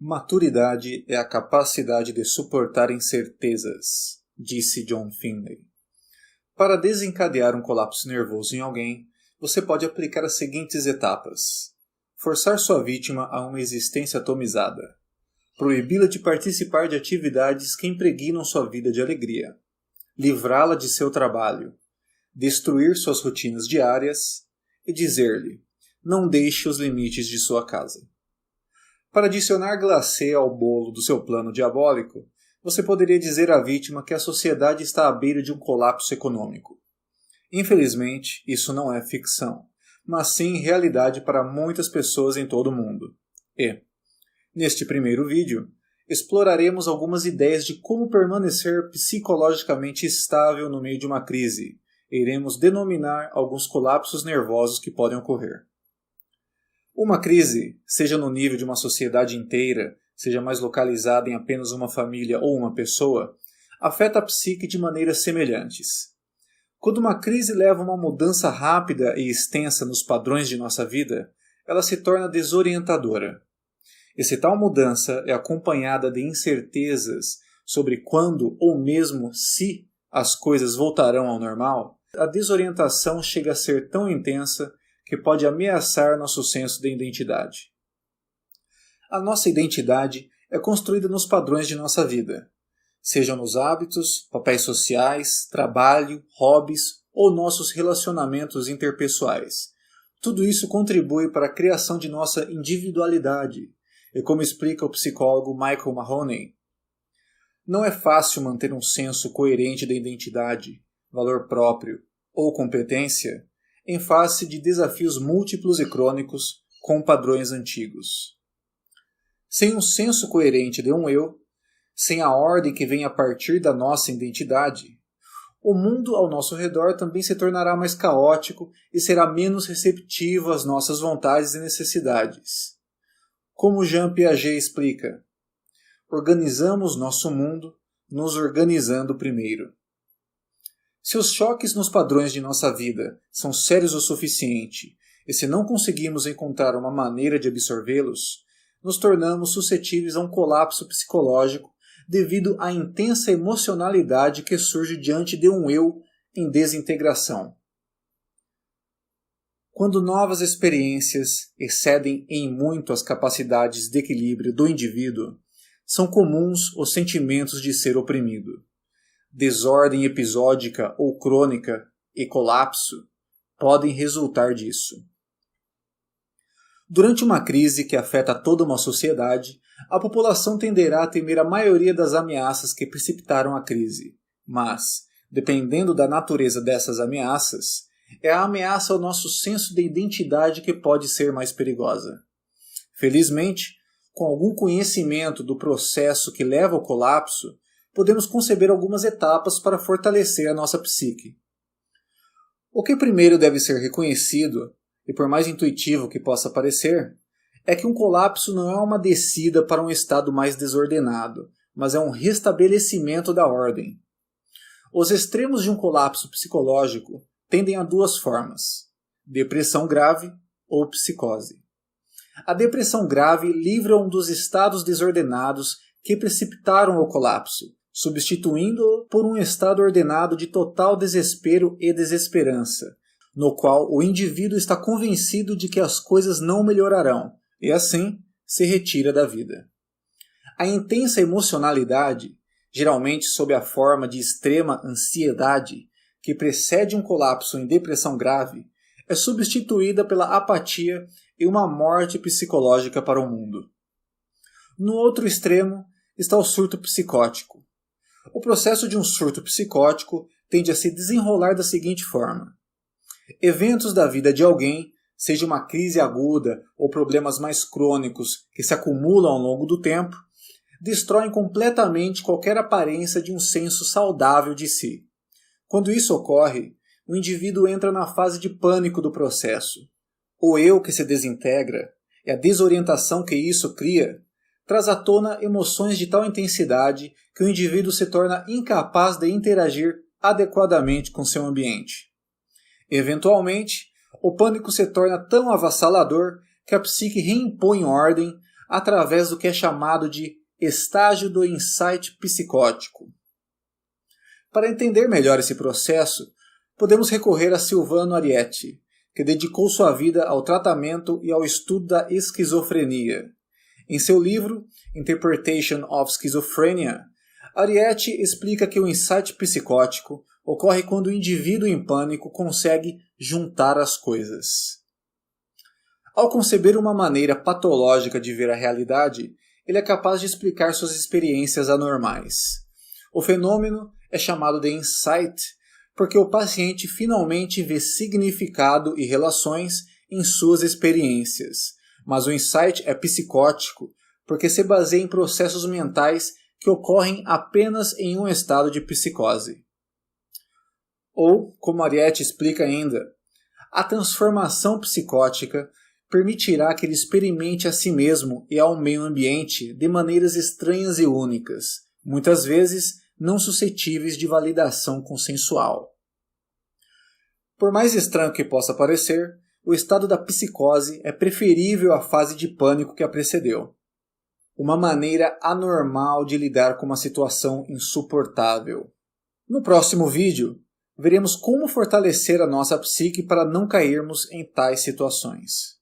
Maturidade é a capacidade de suportar incertezas, disse John Finley. Para desencadear um colapso nervoso em alguém, você pode aplicar as seguintes etapas. Forçar sua vítima a uma existência atomizada. Proibi-la de participar de atividades que impregnam sua vida de alegria. Livrá-la de seu trabalho. Destruir suas rotinas diárias. E dizer-lhe, não deixe os limites de sua casa. Para adicionar glacê ao bolo do seu plano diabólico, você poderia dizer à vítima que a sociedade está à beira de um colapso econômico. Infelizmente, isso não é ficção, mas sim realidade para muitas pessoas em todo o mundo. E, neste primeiro vídeo, exploraremos algumas ideias de como permanecer psicologicamente estável no meio de uma crise, e iremos denominar alguns colapsos nervosos que podem ocorrer. Uma crise, seja no nível de uma sociedade inteira, seja mais localizada em apenas uma família ou uma pessoa, afeta a psique de maneiras semelhantes. Quando uma crise leva a uma mudança rápida e extensa nos padrões de nossa vida, ela se torna desorientadora. E se tal mudança é acompanhada de incertezas sobre quando ou mesmo se as coisas voltarão ao normal, a desorientação chega a ser tão intensa que pode ameaçar nosso senso de identidade. A nossa identidade é construída nos padrões de nossa vida, sejam nos hábitos, papéis sociais, trabalho, hobbies ou nossos relacionamentos interpessoais. Tudo isso contribui para a criação de nossa individualidade, e como explica o psicólogo Michael Mahoney, não é fácil manter um senso coerente de identidade, valor próprio ou competência em face de desafios múltiplos e crônicos com padrões antigos. Sem um senso coerente de um eu, sem a ordem que vem a partir da nossa identidade, o mundo ao nosso redor também se tornará mais caótico e será menos receptivo às nossas vontades e necessidades. Como Jean Piaget explica, organizamos nosso mundo nos organizando primeiro. Se os choques nos padrões de nossa vida são sérios o suficiente e se não conseguimos encontrar uma maneira de absorvê-los, nos tornamos suscetíveis a um colapso psicológico devido à intensa emocionalidade que surge diante de um eu em desintegração. Quando novas experiências excedem em muito as capacidades de equilíbrio do indivíduo, são comuns os sentimentos de ser oprimido. Desordem episódica ou crônica e colapso podem resultar disso. Durante uma crise que afeta toda uma sociedade, a população tenderá a temer a maioria das ameaças que precipitaram a crise. Mas, dependendo da natureza dessas ameaças, é a ameaça ao nosso senso de identidade que pode ser mais perigosa. Felizmente, com algum conhecimento do processo que leva ao colapso, podemos conceber algumas etapas para fortalecer a nossa psique. O que primeiro deve ser reconhecido, e por mais intuitivo que possa parecer, é que um colapso não é uma descida para um estado mais desordenado, mas é um restabelecimento da ordem. Os extremos de um colapso psicológico tendem a duas formas: depressão grave ou psicose. A depressão grave livra um dos estados desordenados que precipitaram o colapso, substituindo-o por um estado ordenado de total desespero e desesperança, no qual o indivíduo está convencido de que as coisas não melhorarão, e assim se retira da vida. A intensa emocionalidade, geralmente sob a forma de extrema ansiedade, que precede um colapso em depressão grave, é substituída pela apatia e uma morte psicológica para o mundo. No outro extremo está o surto psicótico. O processo de um surto psicótico tende a se desenrolar da seguinte forma: eventos da vida de alguém, seja uma crise aguda ou problemas mais crônicos que se acumulam ao longo do tempo, destroem completamente qualquer aparência de um senso saudável de si. Quando isso ocorre, o indivíduo entra na fase de pânico do processo. O eu que se desintegra e a desorientação que isso cria traz à tona emoções de tal intensidade que o indivíduo se torna incapaz de interagir adequadamente com seu ambiente. Eventualmente, o pânico se torna tão avassalador que a psique reimpõe ordem, através do que é chamado de estágio do insight psicótico. Para entender melhor esse processo, podemos recorrer a Silvano Arietti, que dedicou sua vida ao tratamento e ao estudo da esquizofrenia. Em seu livro Interpretation of Schizophrenia, Arietti explica que o insight psicótico ocorre quando o indivíduo em pânico consegue juntar as coisas. Ao conceber uma maneira patológica de ver a realidade, ele é capaz de explicar suas experiências anormais. O fenômeno é chamado de insight porque o paciente finalmente vê significado e relações em suas experiências, mas o insight é psicótico porque se baseia em processos mentais que ocorrem apenas em um estado de psicose. Ou, como Arietti explica ainda, a transformação psicótica permitirá que ele experimente a si mesmo e ao meio ambiente de maneiras estranhas e únicas, muitas vezes não suscetíveis de validação consensual. Por mais estranho que possa parecer, o estado da psicose é preferível à fase de pânico que a precedeu. Uma maneira anormal de lidar com uma situação insuportável. No próximo vídeo, veremos como fortalecer a nossa psique para não cairmos em tais situações.